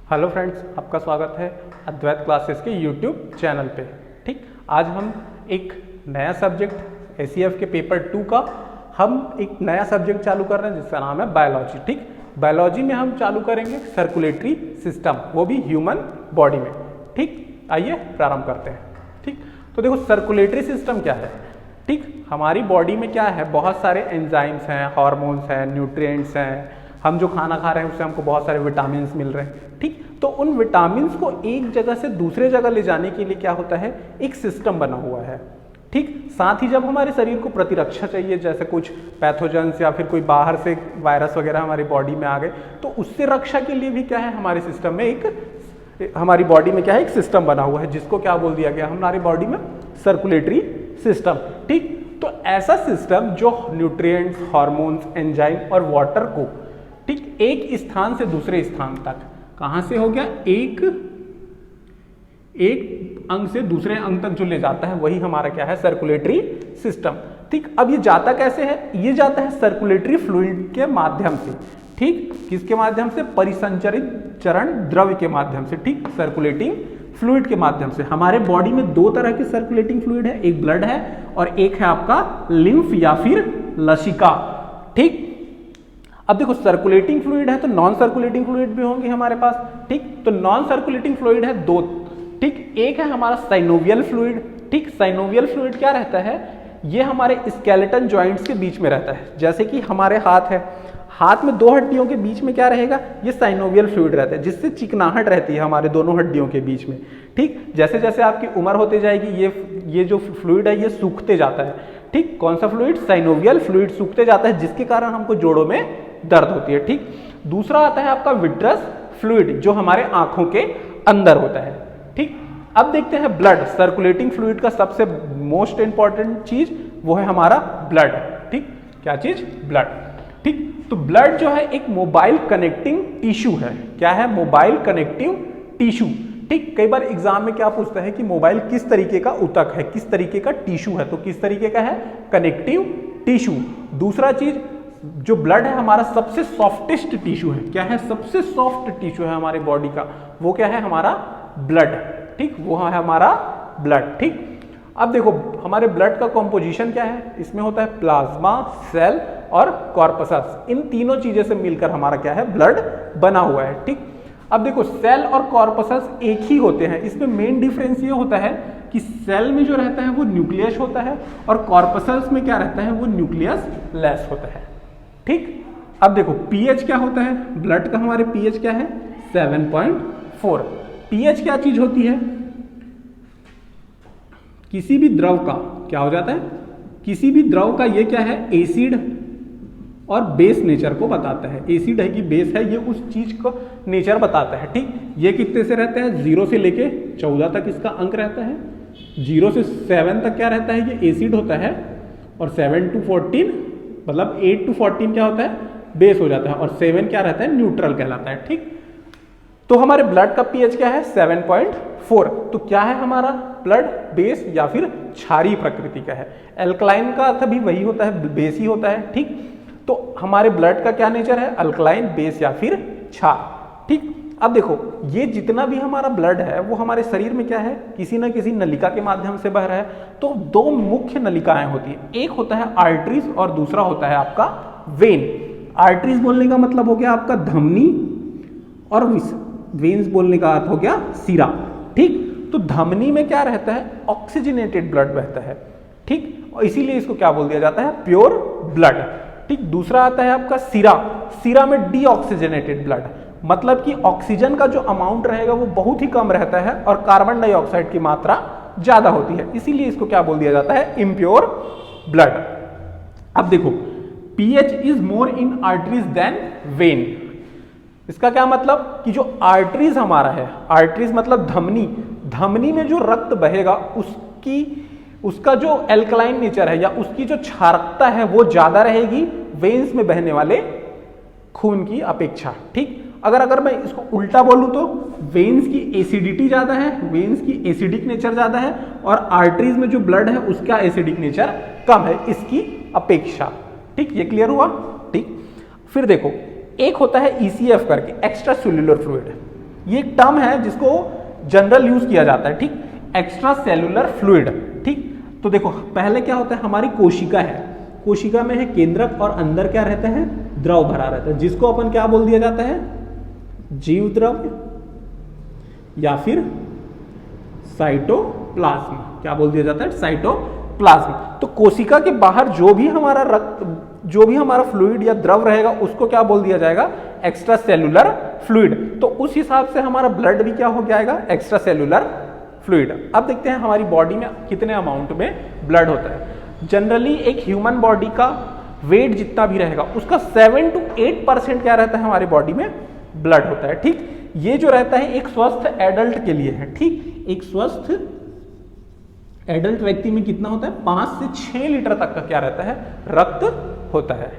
Hello friends, आपका स्वागत है अद्वैत क्लासेस के यूट्यूब चैनल पे। ठीक, आज हम एक नया सब्जेक्ट एसीएफ के पेपर 2 का हम एक नया सब्जेक्ट चालू कर रहे हैं जिसका नाम है बायोलॉजी। ठीक, बायोलॉजी में हम चालू करेंगे सर्कुलेटरी सिस्टम, वो भी ह्यूमन बॉडी में। ठीक, आइए प्रारंभ करते हैं। ठीक, तो देखो सर्कुलेटरी सिस्टम क्या है। ठीक, हमारी बॉडी में क्या है, बहुत सारे एंजाइम्स हैं, हार्मोन्स हैं, न्यूट्रिएंट्स हैं। हम जो खाना खा रहे हैं उससे हमको बहुत सारे विटामिन मिल रहे हैं। ठीक, तो उन विटामिन को एक जगह से दूसरे जगह ले जाने के लिए क्या होता है, एक सिस्टम बना हुआ है। ठीक, साथ ही जब हमारे शरीर को प्रतिरक्षा चाहिए, जैसे कुछ पैथोजेंस या फिर कोई बाहर से वायरस वगैरह हमारी बॉडी में आ गए, तो उससे रक्षा के लिए भी क्या है, हमारे सिस्टम में हमारी बॉडी में क्या है, एक सिस्टम बना हुआ है जिसको क्या बोल दिया गया हमारी बॉडी में, सर्कुलेटरी सिस्टम। ठीक, तो ऐसा सिस्टम जो न्यूट्रिएंट्स, हार्मोन्स, एंजाइम और वाटर को ठीक एक स्थान से दूसरे स्थान तक, कहां से हो गया, एक अंग से दूसरे अंग तक जो ले जाता है वही हमारा क्या है, सर्कुलेटरी सिस्टम। ठीक, अब ये जाता कैसे है, ये जाता है सर्कुलेटरी फ्लूइड के माध्यम से। ठीक, किसके माध्यम से, परिसंचरित चरण द्रव्य के माध्यम से। ठीक, सर्कुलेटिंग फ्लूइड के माध्यम से। हमारे बॉडी में दो तरह के सर्कुलेटिंग फ्लूइड है, एक ब्लड है और एक है आपका लिम्फ या फिर लसिका। ठीक, अब देखो सर्कुलेटिंग फ्लूइड है तो नॉन सर्कुलेटिंग फ्लूइड भी होंगे हमारे पास। ठीक, तो नॉन सर्कुलेटिंग फ्लूइड है दो। ठीक, एक है हमारा साइनोवियल फ्लूइड। ठीक, साइनोवियल फ्लूइड क्या रहता है, ये हमारे स्केलेटन जॉइंट्स के बीच में रहता है। जैसे कि हमारे हाथ है, हाथ में दो हड्डियों के बीच में क्या रहेगा, ये साइनोवियल फ्लूइड रहता है, जिससे चिकनाहट रहती है हमारे दोनों हड्डियों के बीच में। ठीक, जैसे जैसे आपकी उम्र होती जाएगी ये जो फ्लूइड है ये सूखते जाता है। ठीक, कौन सा फ्लूइड, साइनोवियल फ्लूइड सूखते जाता है, जिसके कारण हमको जोड़ों में दर्द होती है। ठीक, दूसरा आता है आपका विट्रस फ्लूइड, जो हमारे आंखों के अंदर होता है। ठीक, अब देखते हैं ब्लड। सर्कुलेटिंग फ्लूइड का सबसे मोस्ट इंपॉर्टेंट चीज वो है हमारा ब्लड। ठीक, क्या चीज, ब्लड। ठीक, तो ब्लड जो है एक मोबाइल कनेक्टिंग टिश्यू है। क्या है, मोबाइल कनेक्टिव टिश्यू। ठीक, कई बार एग्जाम में क्या पूछता है कि मोबाइल किस तरीके का ऊतक है, किस तरीके का टिश्यू है, तो किस तरीके का है, कनेक्टिव टिश्यू। दूसरा चीज, जो ब्लड है हमारा सबसे सॉफ्टेस्ट टिश्यू है। क्या है, सबसे सॉफ्ट टिश्यू है हमारे बॉडी का, वो क्या है, हमारा ब्लड। ठीक, वो है हमारा ब्लड। ठीक, अब देखो हमारे ब्लड का कॉम्पोजिशन क्या है, इसमें होता है प्लाज्मा, सेल और कॉर्पसस। इन तीनों चीजों से मिलकर हमारा क्या है, ब्लड बना हुआ है। ठीक, अब देखो सेल और कॉर्पसस एक ही होते हैं। इसमें मेन डिफरेंस ये होता है कि सेल में जो रहता है वो न्यूक्लियस होता है और कॉर्पसस में क्या रहता है, वो न्यूक्लियस लेस होता है। ठीक, अब देखो पीएच क्या होता है, ब्लड का हमारे पीएच क्या है, 7.4। पीएच क्या चीज होती है, किसी भी द्रव का क्या हो जाता है, किसी भी द्रव का ये क्या है, एसिड और बेस नेचर को बताता है। एसिड है कि बेस है, ये उस चीज को नेचर बताता है। ठीक, ये कितने से रहता है, 0 से लेके 14 तक इसका अंक रहता है। 0 से 7 तक क्या रहता है, ये एसिड होता है, और 7 to 14 मतलब 8 to 14 क्या होता है, बेस हो जाता है, और 7 क्या रहता है, न्यूट्रल कहलाता है। ठीक, तो हमारे ब्लड का पीएच क्या है, 7.4। तो क्या है हमारा ब्लड, बेस या फिर क्षारीय प्रकृति का है। एल्कलाइन का अर्थ भी वही होता है, बेस ही होता है। ठीक, तो हमारे ब्लड का क्या नेचर है, अल्कलाइन, बेस या फिर क्षार। ठीक, अब देखो ये जितना भी हमारा ब्लड है वो हमारे शरीर में क्या है, किसी ना किसी नलिका के माध्यम से बह रहा है। तो दो मुख्य नलिकाएं होती है, एक होता है आर्टरीज और दूसरा होता है आपका वेन। आर्टरीज बोलने का मतलब हो गया आपका धमनी, और वेन्स बोलने का अर्थ हो गया सिरा। ठीक, तो धमनी में क्या रहता है, ऑक्सीजनेटेड ब्लड बहता है। ठीक, और इसीलिए इसको क्या बोल दिया जाता है, प्योर ब्लड। ठीक, दूसरा आता है आपका सिरा। सिरा में डीऑक्सीजनेटेड ब्लड, मतलब कि ऑक्सीजन का जो अमाउंट रहेगा वो बहुत ही कम रहता है और कार्बन डाइऑक्साइड की मात्रा ज्यादा होती है, इसीलिए इसको क्या बोल दिया जाता है, इम्प्योर ब्लड। अब देखो pH is more in arteries than vein. इसका क्या मतलब कि जो आर्टरीज हमारा है, आर्टरीज मतलब धमनी, धमनी में जो रक्त बहेगा उसका जो एल्कलाइन नेचर है या उसकी जो क्षारकता है वो ज्यादा रहेगी वेन्स में बहने वाले खून की अपेक्षा। ठीक, अगर मैं इसको उल्टा बोलूं तो वेन्स की एसिडिटी ज्यादा है, वेन्स की एसिडिक नेचर ज्यादा है, और आर्टरीज में जो ब्लड है उसका एसिडिक नेचर कम है इसकी अपेक्षा। ठीक, ये क्लियर हुआ। ठीक, फिर देखो एक होता है ईसीएफ करके, एक्स्ट्रा सेल्यूलर फ्लूइड। ये एक टर्म है जिसको जनरल यूज किया जाता है, ठीक। एक्स्ट्रा सेलुलर फ्लूइड, ठीक। तो देखो पहले क्या होता है, हमारी कोशिका है, कोशिका में है केंद्रक और अंदर क्या रहता है, द्रव भरा रहता है, जिसको अपन क्या बोल दिया जाता है, जीव द्रव या फिर साइटोप्लाज्म। क्या बोल दिया जाता है, साइटोप्लाज्म। तो कोशिका के बाहर जो भी हमारा रक्त, जो भी हमारा फ्लूइड या द्रव रहेगा उसको क्या बोल दिया जाएगा, एक्स्ट्रा सेलुलर फ्लूइड। तो उस हिसाब से हमारा ब्लड भी क्या हो जाएगा, एक्स्ट्रा सेलुलर फ्लूइड। अब देखते हैं हमारी बॉडी में कितने अमाउंट में ब्लड होता है। जनरली एक ह्यूमन बॉडी का वेट जितना भी रहेगा उसका 7 to 8% क्या रहता है, हमारी बॉडी में ब्लड होता है, ठीक। ये जो रहता है एक स्वस्थ एडल्ट के लिए है, ठीक। एक स्वस्थ एडल्ट व्यक्ति में कितना होता है, 5 से 6 लीटर तक का क्या रहता है, रक्त होता है।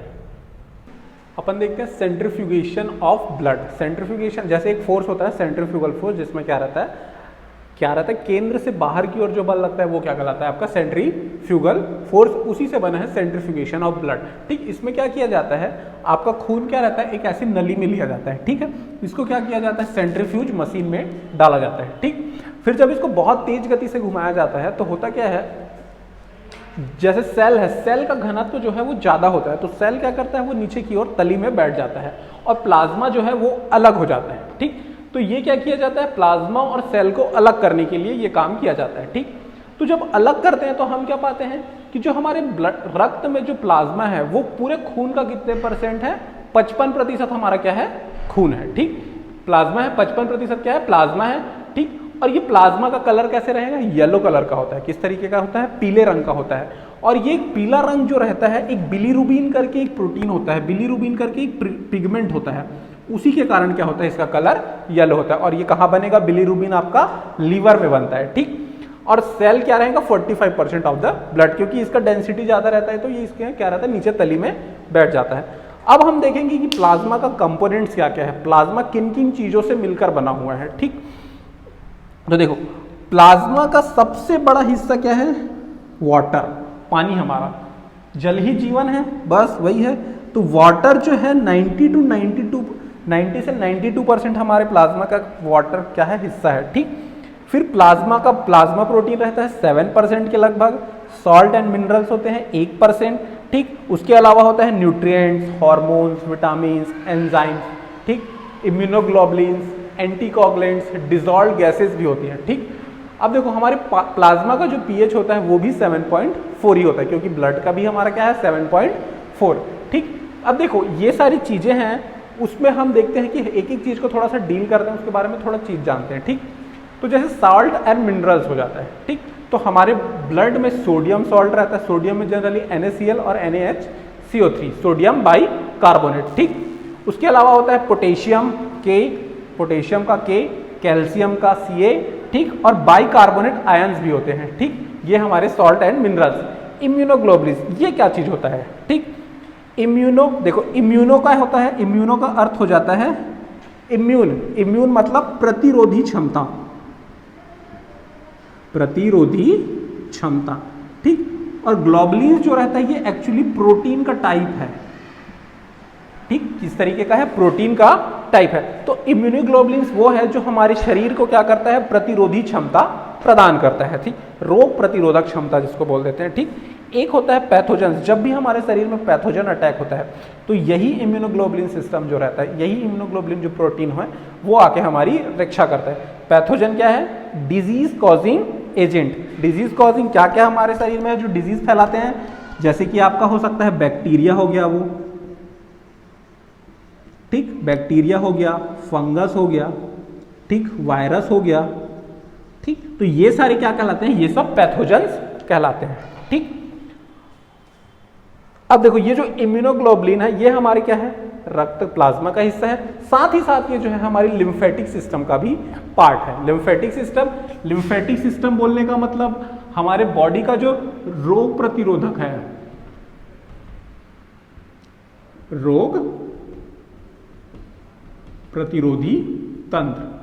अपन देखते हैं सेंट्रीफ्यूगेशन ऑफ ब्लड। सेंट्रीफ्यूगेशन जैसे एक फोर्स होता है सेंट्रीफ्यूगल फोर्स, जिसमें क्या रहता है, केंद्र से बाहर की ओर जो बल लगता है वो क्या कहलाता है, आपका सेंट्रीफ्यूगल फोर्स। उसी से बना है सेंट्रीफ्यूगेशन ऑफ ब्लड, ठीक। इसमें क्या किया जाता है, आपका खून क्या रहता है, एक ऐसी नली में लिया जाता है, ठीक है। इसको क्या किया जाता है, सेंट्रीफ्यूज मशीन में डाला जाता है, ठीक। फिर जब इसको बहुत तेज गति से घुमाया जाता है तो होता क्या है, जैसे सेल है, सेल का घनत्व जो है वो ज्यादा होता है, तो सेल क्या करता है, वो नीचे की ओर तली में बैठ जाता है और प्लाज्मा जो है वो अलग हो जाता है, ठीक। तो ये क्या किया जाता है, प्लाज्मा और सेल को अलग करने के लिए ये काम किया जाता है, ठीक। तो जब अलग करते हैं तो हम क्या पाते हैं कि जो हमारे रक्त में जो प्लाज्मा है वो पूरे खून का कितने % है, 55% हमारा क्या है, खून है, ठीक। प्लाज्मा है, 55% क्या है, प्लाज्मा है, ठीक। और ये प्लाज्मा का कलर कैसे रहेगा, येलो कलर का होता है। किस तरीके का होता है, पीले रंग का होता है। और ये पीला रंग जो रहता है, एक बिलीरुबिन करके एक प्रोटीन होता है, बिलीरुबिन करके एक पिगमेंट होता है, उसी के कारण क्या होता है, इसका कलर येलो होता है। और ये कहाँ बनेगा, बिलीरुबिन आपका लीवर में बनता है, ठीक। और सेल क्या रहेगा, 45% ऑफ द ब्लड, क्योंकि इसका डेंसिटी ज्यादा रहता है तो ये इसके क्या रहता है, नीचे तली में बैठ जाता है। अब हम देखेंगे कि प्लाज्मा का कंपोनेंट्स क्या क्या है, प्लाज्मा किन किन चीजों से मिलकर बना हुआ है, ठीक। तो देखो प्लाज्मा का सबसे बड़ा हिस्सा क्या है, वाटर, पानी। हमारा जल ही जीवन है, बस वही है। तो वाटर जो है 90 से 92% हमारे प्लाज्मा का वाटर क्या है, हिस्सा है, ठीक। फिर प्लाज्मा का प्लाज्मा प्रोटीन रहता है 7% के लगभग, सॉल्ट एंड मिनरल्स होते हैं 1%, ठीक। उसके अलावा होता है न्यूट्रिएंट्स, हार्मोन्स, विटामिन्स, एंजाइम्स, ठीक। इम्यूनोग्लोबुलिन्स, एंटीकोगुलेंट्स, डिजॉल्व्ड गैसेस भी होती हैं, ठीक। अब देखो हमारे प्लाज्मा का जो पीएच होता है वो भी 7.4 ही होता है, क्योंकि ब्लड का भी हमारा क्या है 7.4, ठीक। अब देखो ये सारी चीजें हैं, उसमें हम देखते हैं कि एक एक चीज को थोड़ा सा डील करते हैं, उसके बारे में थोड़ा चीज जानते हैं, ठीक। तो जैसे सॉल्ट एंड मिनरल्स हो जाता है, ठीक। तो हमारे ब्लड में सोडियम सॉल्ट रहता है, सोडियम में जनरली NaCl और NaHCO3, सोडियम बाई कार्बोनेट, ठीक। उसके अलावा होता है पोटेशियम K, पोटेशियम का K, कैल्शियम का Ca, ठीक। और बाइकार्बोनेट आयंस भी होते हैं, ठीक। ये हमारे सॉल्ट एंड मिनरल्स। इम्यूनोग्लोबुलिन्स ये क्या चीज होता है, ठीक। इम्यूनो, देखो इम्यूनो का होता है, इम्यूनो का अर्थ हो जाता है इम्यून, इम्यून मतलब प्रतिरोधी क्षमता, प्रतिरोधी क्षमता, ठीक। और ग्लोबुलिन्स जो रहता है ये एक्चुअली प्रोटीन का टाइप है, ठीक। किस तरीके का है, प्रोटीन का टाइप है। तो इम्यूनोग्लोबुलिन्स वो है जो हमारे शरीर को क्या करता है, प्रतिरोधी क्षमता प्रदान करता है, ठीक। रोग प्रतिरोधक क्षमता जिसको बोल देते हैं, ठीक। एक होता है पैथोजन, जब भी हमारे शरीर में पैथोजन अटैक होता है तो यही इम्यूनोग्लोबुलिन सिस्टम जो रहता है, यही इम्यूनोग्लोबुलिन जो प्रोटीन है वो आके हमारी रक्षा करता है। पैथोजन क्या है, disease causing agent. Disease causing क्या क्या हमारे शरीर में है जो डिजीज फैलाते हैं, जैसे कि आपका हो सकता है बैक्टीरिया हो गया वो, ठीक, बैक्टीरिया हो गया, फंगस हो गया, ठीक, वायरस हो गया, ठीक। तो ये सारे क्या कहलाते हैं, ये सब पैथोजेंस कहलाते हैं, ठीक। अब देखो ये जो इम्यूनोग्लोबुलिन है ये हमारे क्या है, रक्त प्लाज्मा का हिस्सा है, साथ ही साथ ये जो है हमारी लिम्फेटिक सिस्टम का भी पार्ट है। लिम्फेटिक सिस्टम, लिम्फेटिक सिस्टम बोलने का मतलब हमारे बॉडी का जो रोग प्रतिरोधक है, रोग प्रतिरोधी तंत्र।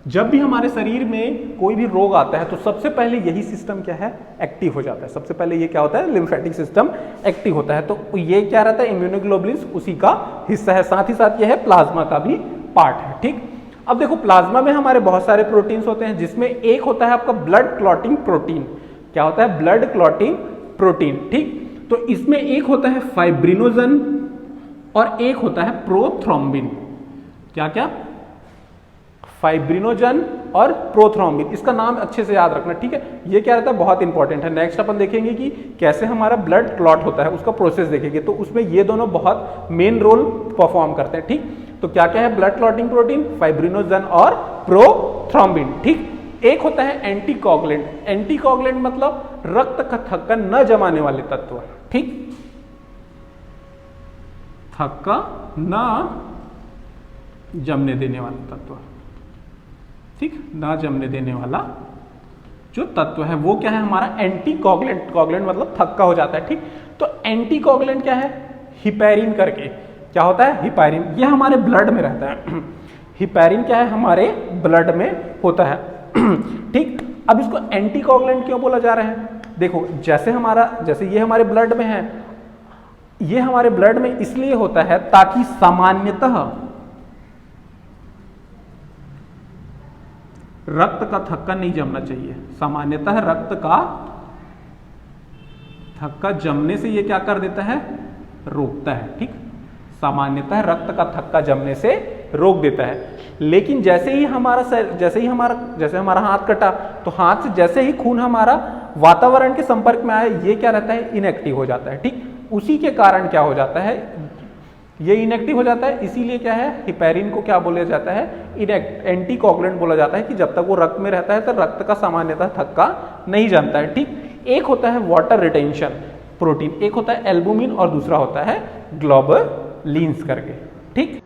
जब भी हमारे शरीर में कोई भी रोग आता है तो सबसे पहले यही सिस्टम क्या है, एक्टिव हो जाता है। सबसे पहले ये क्या होता है, लिम्फेटिक सिस्टम एक्टिव होता है। तो ये क्या रहता है, इम्यूनोग्लोबुलिन्स उसी का हिस्सा है, साथ ही साथ ये है प्लाज्मा का भी पार्ट है, ठीक। अब देखो प्लाज्मा में हमारे बहुत सारे प्रोटीन्स होते हैं, जिसमें एक होता है आपका ब्लड क्लॉटिंग प्रोटीन। क्या होता है? Blood clotting protein. ठीक, तो इसमें एक होता है फाइब्रिनोजन और एक होता है प्रोथ्रोम्बिन। क्या क्या? फाइब्रिनोजन और प्रोथ्रोम्बिन। इसका नाम अच्छे से याद रखना, ठीक है? ये क्या रहता है? बहुत इंपॉर्टेंट है। नेक्स्ट अपन देखेंगे कि कैसे हमारा ब्लड क्लॉट होता है, उसका प्रोसेस देखेंगे, तो उसमें ये दोनों बहुत मेन रोल परफॉर्म करते हैं। ठीक, तो क्या क्या है? ब्लड क्लॉटिंग प्रोटीन, फाइब्रिनोजन और प्रोथ्रोम्बिन। ठीक, एक होता है एंटीकोगुलेंट। एंटीकोगुलेंट मतलब रक्त का थक्का न जमाने वाले तत्व। ठीक, थक्का न जमने देने वाला तत्व। ठीक, ना जमने देने वाला जो तत्व है वो क्या है? हमारा एंटीकोगुलेंट। कोगुलेंट मतलब थक्का हो जाता है। ठीक, तो एंटीकोगुलेंट क्या है? हिपैरिन करके। क्या होता है? हिपैरिन। ये हमारे ब्लड में रहता है। हिपैरिन क्या है? हमारे ब्लड में होता है। ठीक, अब इसको एंटीकोगुलेंट क्यों बोला जा रहा है? देखो, जैसे ये हमारे ब्लड में है, ये हमारे ब्लड में इसलिए होता है ताकि सामान्यतः रक्त का थक्का नहीं जमना चाहिए। सामान्यतः रक्त का थक्का जमने से ये क्या कर देता है? रोकता है। ठीक, सामान्यतः रक्त का थक्का जमने से रोक देता है। लेकिन जैसे ही हमारा हाथ कटा, तो हाथ से जैसे ही खून हमारा वातावरण के संपर्क में आया, ये क्या रहता है? इनएक्टिव हो जाता है। ठीक, उसी के कारण क्या हो जाता है? ये इनएक्टिव हो जाता है। इसीलिए क्या है? हिपैरिन को क्या बोला जाता है? एंटीकोगुलेंट बोला जाता है कि जब तक वो रक्त में रहता है तो रक्त का सामान्यतः थक्का नहीं जमता है। ठीक, एक होता है वाटर रिटेंशन प्रोटीन, एक होता है एल्बुमिन और दूसरा होता है ग्लोबुलिन्स करके। ठीक,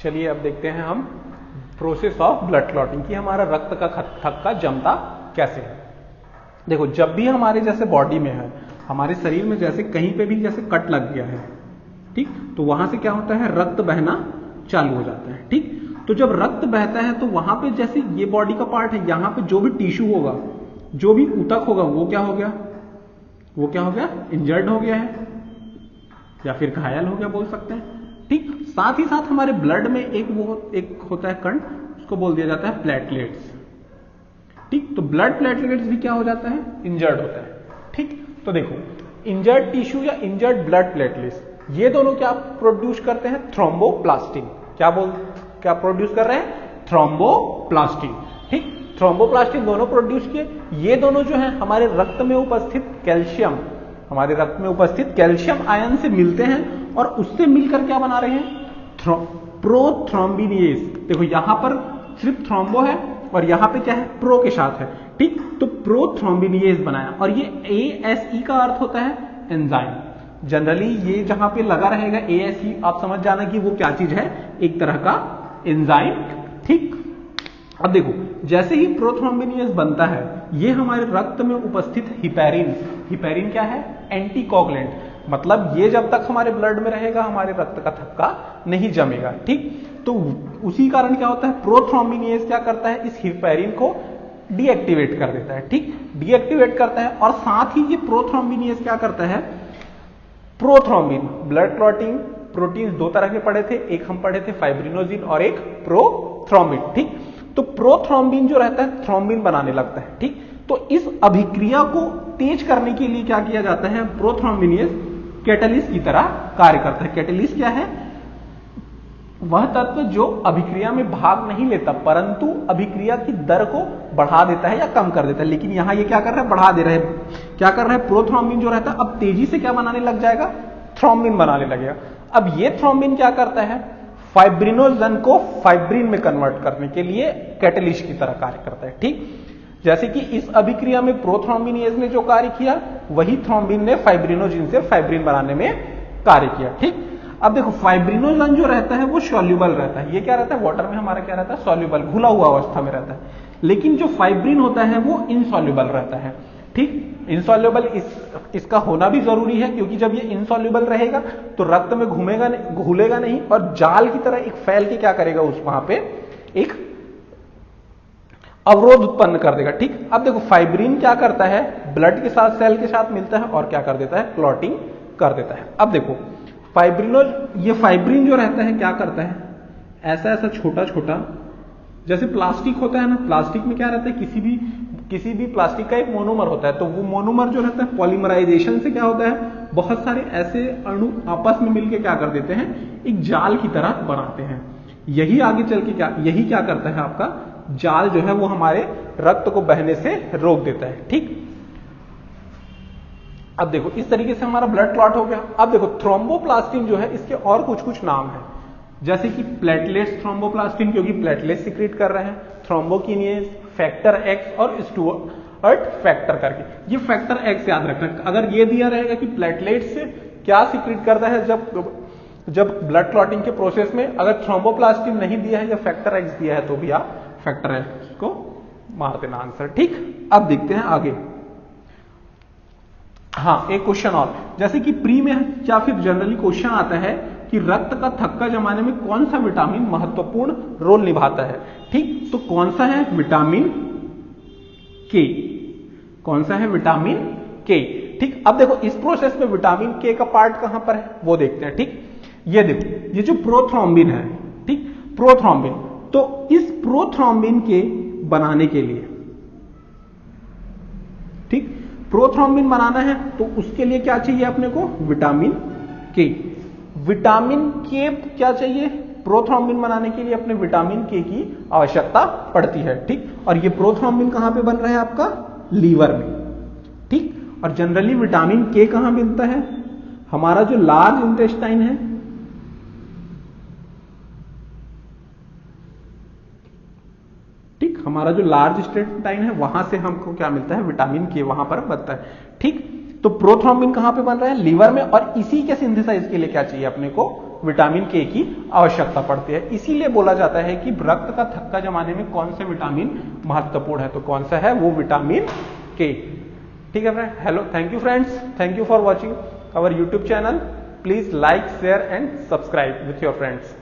चलिए अब देखते हैं हम प्रोसेस ऑफ ब्लड क्लॉटिंग की हमारा रक्त का थक्का जमता कैसे है। देखो, जब भी हमारे जैसे बॉडी में है, हमारे शरीर में जैसे कहीं पे भी जैसे कट लग गया है, ठीक, तो वहां से क्या होता है? रक्त बहना चालू हो जाता है। ठीक, तो जब रक्त बहता है तो वहां पे जैसे ये बॉडी का पार्ट है, यहां पे जो भी टिश्यू होगा, जो भी ऊतक होगा, वो क्या हो गया? इंजर्ड हो गया है या फिर घायल हो गया बोल सकते हैं। ठीक, साथ ही साथ हमारे ब्लड में एक होता है कण, उसको बोल दिया जाता है प्लेटलेट्स। ठीक, तो ब्लड प्लेटलेट्स भी क्या हो जाता है? इंजर्ड होता है। ठीक, तो देखो, इंजर्ड टिश्यू या इंजर्ड ब्लड प्लेटलेट्स, ये दोनों क्या प्रोड्यूस करते हैं? थ्रोम्बोप्लास्टिन। क्या प्रोड्यूस कर रहे हैं? थ्रोम्बोप्लास्टिन। ठीक, थ्रोम्बोप्लास्टिन दोनों प्रोड्यूस किए। ये दोनों जो है हमारे रक्त में उपस्थित कैल्शियम आयन से मिलते हैं और उससे मिलकर क्या बना रहे हैं? प्रोथ्रोम्बिनेज। देखो, यहां पर सिर्फ थ्रोम्बो है और यहां पे क्या है? प्रो के साथ है। ठीक, तो प्रोथ्रोम्बिनेज बनाया, और ये ASE का अर्थ होता है एंजाइम। जनरली ये जहां पे लगा रहेगा ASE, आप समझ जाना कि वो क्या चीज है? एक तरह का एंजाइम। ठीक, अब देखो, जैसे ही प्रोथ्रोम्बिनेज बनता है, ये हमारे रक्त में उपस्थित हिपैरिन क्या है? एंटीकोगुलेंट। मतलब ये जब तक हमारे ब्लड में रहेगा, हमारे रक्त का थक्का नहीं जमेगा। ठीक, तो उसी कारण क्या होता है? प्रोथ्रोम्बिनेज क्या करता है? इस हिपैरिन को डीएक्टिवेट कर देता है। ठीक, डीएक्टिवेट करता है, और साथ ही ये प्रोथ्रोम्बिनेज क्या करता है? प्रोथ्रोम्बिन, ब्लड क्लॉटिंग प्रोटीन्स दो तरह के पढ़े थे, एक हम पढ़े थे फाइब्रिनोजिन और एक प्रोथ्रोम्बिन। ठीक, तो प्रोथ्रोम्बिन जो रहता है थ्रोम्बिन बनाने लगता है। ठीक, तो इस अभिक्रिया को तेज करने के लिए क्या किया जाता है? प्रोथ्रोम्बिनेज कैटलिस्ट की तरह कार्य करता है। कैटलिस्ट क्या है? वह तत्व जो अभिक्रिया में भाग नहीं लेता, परंतु अभिक्रिया की दर को बढ़ा देता है या कम कर देता है। लेकिन यहां ये क्या कर रहा है? बढ़ा दे रहा है। क्या कर रहा है? प्रोथ्रोम्बिन जो रहता है अब तेजी से क्या बनाने लग जाएगा? थ्रोम्बिन बनाने लगेगा। अब ये थ्रोम्बिन क्या करता है? फाइब्रिनोजन को फाइब्रिन में कन्वर्ट करने के लिए कैटलिस्ट की तरह कार्य करता है। ठीक, जैसे कि इस अभिक्रिया में प्रोथ्रोम्बिनेज ने जो कार्य किया, वही थ्रोम्बिन ने फाइब्रिनोजिन से फाइब्रिन बनाने में कार्य किया। ठीक, अब देखो, फाइब्रिनोजन जो रहता है वो सॉल्युबल रहता है। ये क्या रहता है? वाटर में हमारा क्या रहता है? सॉल्युबल, घुला हुआ अवस्था में रहता है। लेकिन जो फाइब्रिन होता है वो इनसॉल्युबल रहता है। ठीक, इनसॉल्युबल इसका होना भी जरूरी है, क्योंकि जब ये इनसॉल्युबल रहेगा तो रक्त में घुलेगा नहीं और जाल की तरह एक फैल के क्या करेगा? वहां पे एक अवरोध उत्पन्न कर देगा। ठीक, अब देखो, फाइब्रिन क्या करता है? ब्लड के साथ, सेल के साथ मिलता है और क्या कर देता है? क्लॉटिंग कर देता है। अब देखो, फाइब्रिनोज, ये फाइब्रिन जो रहता है क्या करता है, ऐसा ऐसा छोटा छोटा, जैसे प्लास्टिक होता है ना, प्लास्टिक में क्या रहता है, किसी भी प्लास्टिक का एक मोनोमर होता है, तो वो मोनोमर जो रहता है पॉलीमराइजेशन से क्या होता है, बहुत सारे ऐसे अणु आपस में मिलके क्या कर देते हैं, एक जाल की तरह बनाते हैं। यही आगे चल के क्या करता है, आपका जाल जो है वो हमारे रक्त को बहने से रोक देता है। ठीक, अब देखो इस तरीके से हमारा ब्लड क्लॉट हो गया। अब देखो थ्रोम्बोप्लास्टिन जो है, इसके और कुछ कुछ नाम है, जैसे कि प्लेटलेट्स थ्रोम्बोप्लास्टिन, क्योंकि प्लेटलेट सिक्रेट कर रहे हैं, थ्रोम्बोकिनेज, फैक्टर एक्स और स्टुअर्ट फैक्टर करके। ये फैक्टर एक्स याद रखना, अगर ये दिया रहेगा कि प्लेटलेट्स क्या सिक्रेट करता है जब ब्लड क्लॉटिंग के प्रोसेस में, अगर थ्रोम्बोप्लास्टिन नहीं दिया है या फैक्टर एक्स दिया है तो भी आप फैक्टर एक्स को मार देना आंसर। ठीक, अब देखते हैं आगे। हाँ, एक क्वेश्चन और, जैसे कि प्री में या फिर जनरली क्वेश्चन आता है कि रक्त का थक्का जमाने में कौन सा विटामिन महत्वपूर्ण रोल निभाता है। ठीक, तो कौन सा है, विटामिन के। कौन सा है, विटामिन के। ठीक, अब देखो इस प्रोसेस में विटामिन के का पार्ट कहां पर है वो देखते हैं। ठीक, ये देखो, ये जो प्रोथ्रोम्बिन है, ठीक, प्रोथ्रोम्बिन, तो इस प्रोथ्रोम्बिन के बनाने के लिए, ठीक, प्रोथ्रोम्बिन बनाना है तो उसके लिए क्या चाहिए अपने को, विटामिन के। विटामिन के क्या चाहिए, प्रोथ्रोम्बिन बनाने के लिए अपने विटामिन के की आवश्यकता पड़ती है। ठीक, और ये प्रोथ्रोम्बिन कहां पे बन रहा है, आपका लीवर में। ठीक, और जनरली विटामिन के कहां मिलता है, हमारा जो लार्ज इंटेस्टाइन है, ठीक, हमारा जो लार्ज इंटेस्टाइन है वहां से हमको क्या मिलता है, विटामिन के वहां पर बनता है। ठीक, तो प्रोथ्रोम्बिन कहां पे बन रहा है, लीवर में, और इसी के सिंथेसाइज के लिए क्या चाहिए अपने को, विटामिन के की आवश्यकता पड़ती है। इसीलिए बोला जाता है कि रक्त का थक्का जमाने में कौन से विटामिन महत्वपूर्ण है, तो कौन सा है, वो विटामिन के। ठीक है friend, hello, thank you friends, thank you for watching our YouTube channel. Please like, share and subscribe with your friends.